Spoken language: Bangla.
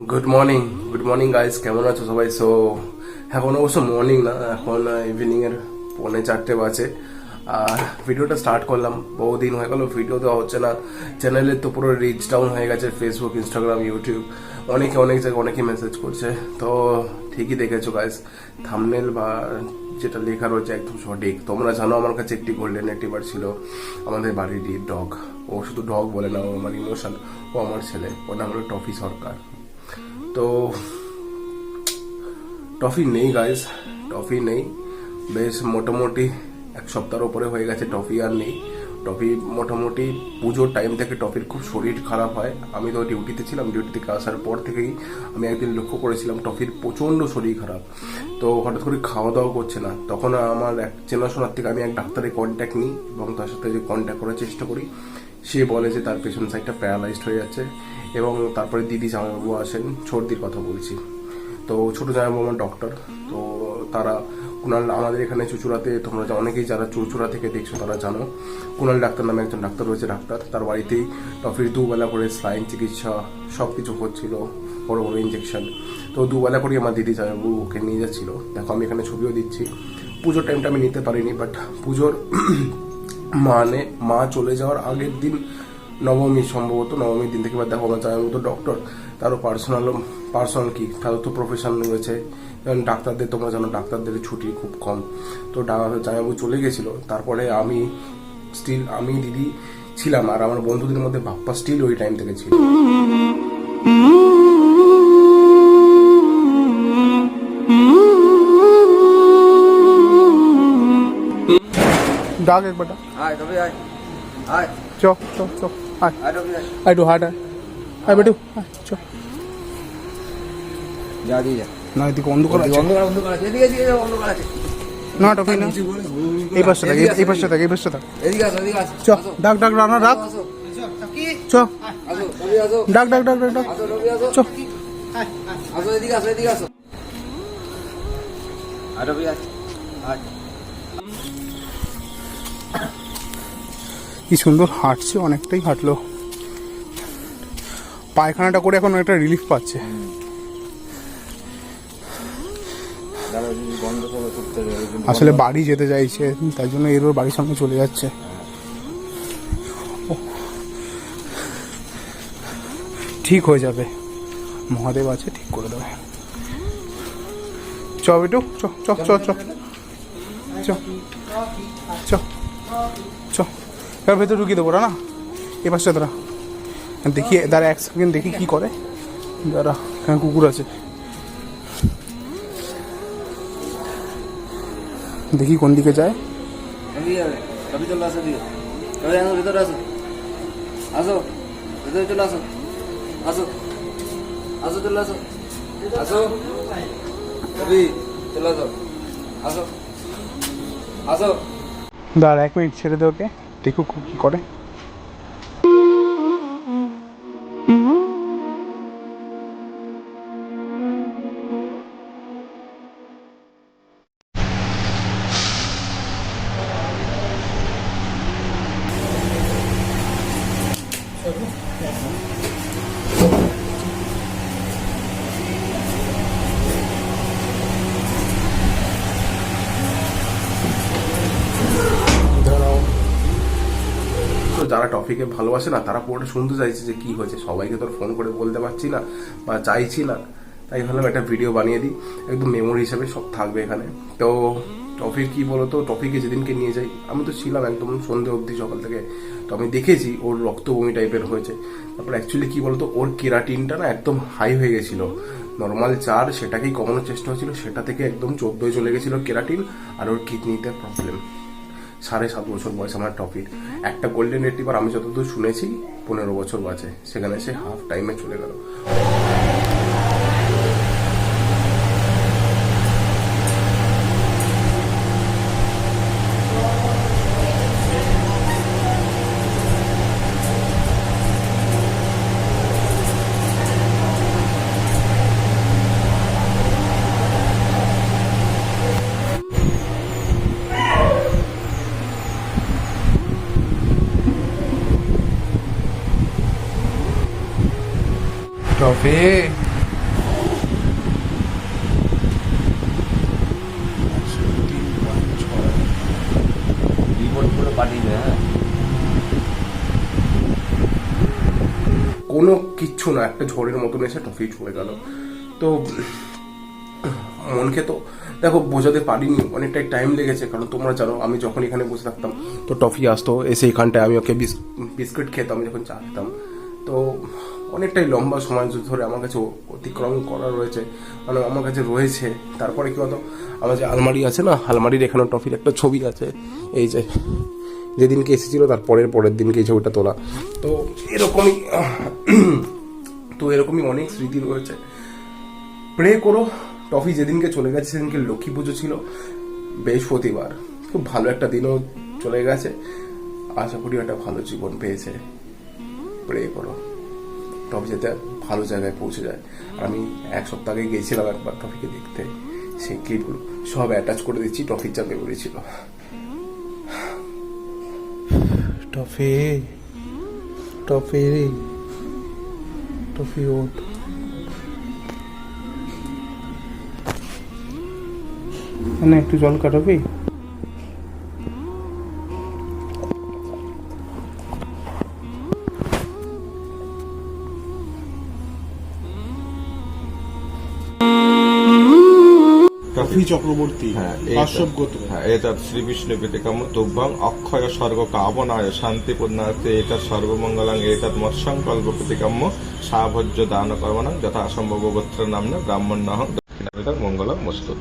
গুড মর্নিং গাইস, কেমন আছো সবাই? সো এখন অবশ্য মর্নিং না, এখন ইভিনিং এর 3:45 বাজে। আর ভিডিওটা স্টার্ট করলাম, বহুদিন হয়ে গেল ভিডিও দেওয়া হচ্ছে না। চ্যানেলের তো পুরো রিচ ডাউন হয়ে গেছে, ফেসবুক, ইনস্টাগ্রাম, ইউটিউব, অনেক জায়গায় অনেকে মেসেজ করছে। তো ঠিকই দেখেছো গাইস, থাম্বনেল বা যেটা লেখা রয়েছে একদম সঠিক। তোমরা জানো আমার কাছে একটি গোল্ডেন রিট্রিভার ছিল, আমাদের বাড়ির ডগ। ও শুধু ডগ বলে না, ও আমার ইমোশন, ও আমার ছেলে, ওর নাম হলো টফি সরকার। তো টফি নেই গাইস, টফি নেই, বেশ মোটামুটি এক সপ্তাহের উপরে হয়ে গেছে টফি আর নেই। টফি মোটামুটি পুজোর টাইম থেকে টফির খুব শরীর খারাপ হয়। আমি তো ডিউটিতে ছিলাম, ডিউটি থেকে আসার পর থেকেই আমি একদিন লক্ষ্য করেছিলাম টফির প্রচণ্ড শরীর খারাপ। তো হঠাৎ করে খাওয়া দাওয়া করছে না। তখন আমার এক চেনাশোনার থেকে আমি এক ডাক্তারের কন্ট্যাক্ট নিই এবং তার সাথে যে কন্ট্যাক্ট করার চেষ্টা করি। সে বলে যে তার পেছন সাইডটা প্যারালাইজড হয়ে যাচ্ছে। এবং তারপরে দিদি জামাইবাবু আসেন, সর্দির কথা বলছি। তো ছোটো জামাইবাবু আমার ডক্টর। তো তারা কুণাল, আমাদের এখানে চুচুড়াতে, তোমরা অনেকেই যারা চুচুড়া থেকে দেখছো তারা জানো, কুণাল ডাক্তার নামে একজন ডাক্তার রয়েছে। ডাক্তার তার বাড়িতেই টফির দুবেলা করে স্লাইন চিকিৎসা সব কিছু হচ্ছিল, বড় বড় ইঞ্জেকশন। তো দুবেলা করে আমার দিদি জামাইবাবু ওকে নিয়ে যাচ্ছিলো। দেখো আমি এখানে ছবিও দিচ্ছি। পুজোর টাইমটা আমি নিতে পারিনি, বাট পুজোর মা চলে যাওয়ার আগের দিন, নবমী, সম্ভবত নবমীর দিন থেকে, বা দেখো আমার জামাইবাবু তো ডক্টর, তারও পার্সোনাল কি, তারও তো প্রফেশন রয়েছে। যেমন ডাক্তারদের, তোমরা জানো ডাক্তারদের ছুটি খুব কম। তো জামাইবাবু চলে গেছিল। তারপরে আমি দিদি ছিলাম, আর আমার বন্ধুদের মধ্যে বাপ্পা স্টিল ওই টাইম থেকে ছিল। डाक एक बटा आय कभी आय आय चो चो चो आय आय कभी आय आई डू हार्ड आय बेटू आय चो जा दी जा না এদিকে অন্ধকার আছে, বন্ধ করা এদিকে এদিকে বন্ধ করা আছে না টফি না, এই পাশে থাক, এই পাশে থাক, এই পাশে থাক। এদিকে আসো চো ডাক ডাক রানা ডাক, আসো চো আসো কবি আসো ডাক ডাক ডাক ডাক ডাক, আসো কবি আসো চো আসো এদিকে আসো আয় কবি আয় আয় কি সুন্দর হাঁটছে, অনেকটাই হাঁটলো। পায়খানাটা করে এখন একটা রিলিফ পাচ্ছে। আসলে বাড়ি যেতে চাইছে, তাই জন্য এর ওর বাড়ির সামনে চলে যাচ্ছে। ঠিক হয়ে যাবে, মহাদেব আছে, ঠিক করে দেবে। চ বেটু চ চ চ চ চ চ চ, এবার ভেতরে ঢুকিয়ে দেবো না, এ পাশটা দাঁড়া, দেখি দাঁড়া এক সেকেন্ড, দেখি কি করে। দাঁড়া, এখানে কুকুর আছে, দেখি কোন দিকে যায়। কবি যাবে কবি চলে আসো দিকে কবি আসো ভিতরে আসো আসো ভিতরে চলে আসো আসো আসো চলে আসো আসো কবি চলে আসো আসো আসো দাঁড়া 1 মিনিট, ছেড়ে দে ওকে, দেখুক কি করে। যারা টপিকে ভালোবাসে না, তারা পুরোটা শুনতে চাইছে যে কি হয়েছে। সবাইকে তো ফোন করে বলতে পারছি না বা চাইছি না, তাই ভাবলাম একটা ভিডিও বানিয়ে দিই, একদম মেমোরি হিসেবে সব থাকবে এখানে। তো টফির কি বলতো, টফিকে যেদিনকে নিয়ে যাই, আমি তো ছিলাম একদম সন্ধ্যে অবধি, সকাল থেকে। তো আমি দেখেছি ওর রক্ত বমি টাইপের হয়েছে। তারপর অ্যাকচুয়ালি কি বলতো, ওর কেরাটিনটা না একদম হাই হয়ে গেছিলো, নর্মাল 4, সেটাকেই কমানোর চেষ্টা হচ্ছিল, সেটা থেকে একদম 14 চলে গেছিলো কেরাটিন। আর ওর কিডনিতে প্রবলেম। 7.5 বছর বয়স আমার টপির। একটা গোল্ডেন রিট্রিভার আমি যতদূর শুনেছি 15 বছর বাঁচে, সেখানে সে হাফ টাইমে চলে গেল। টফি কোনো কিচ্ছু না, একটা ঝড়ের মতন এসে টফি চলে গেল। তো মনকে তো দেখো বোঝাতে পারিনি, অনেকটাই টাইম লেগেছে, কারণ তোমরা জানো আমি যখন এখানে বসে থাকতাম তো টফি আসতো, এসে এখানটায় আমি ওকে বিস্কুট খেতাম যখন চা খেতাম। তো অনেকটাই লম্বা সময় ধরে আমার কাছে অতিক্রম করা রয়েছে, মানে আমার কাছে রয়েছে। তারপরে কি হতো, আমার যে আলমারি আছে না, আলমারির এখানে টফির একটা ছবি আছে, এই যে যেদিনকে এসেছিল তার পরের দিনকে এই ছবিটা তোলা। তো এরকমই অনেক স্মৃতি রয়েছে। প্রে করো, টফি যেদিনকে চলে গেছে সেদিনকে লক্ষ্মী পুজো ছিল, বৃহস্পতিবার, খুব ভালো একটা দিনও চলে গেছে। আশা করি একটা ভালো জীবন পেয়েছে। প্রে করো টফি যাতে ভালো জায়গায় পৌঁছে যায়। আমি 1 সপ্তাহ আগে গিয়েছিলাম একবার টফিকে দেখতে, সেই ক্লিপগুলো সব অ্যাটাচ করে দিচ্ছি, টফির যা মেমোরি ছিল। টফি টফি টফি ওট মানে একটু জল কাটাবি? টফি চক্রবর্তী, হ্যাঁ, কাশ্যপ গোত্র। হ্যাঁ, এতৎ শ্রীবিষ্ণু প্রীতিকাম্য তুভ্যং অক্ষয় স্বর্গ কাবনায় শান্তি পুণ্যার্থে এতৎ সর্বমঙ্গলাং এতৎ মৎসংকল্প প্রীতিকাম্য সাভজ্য দান কর্মণাং যথা সম্ভব গোত্র নাম্না ব্রাহ্মণ্যহং দক্ষিণাবিধাং মঙ্গলম মস্তু।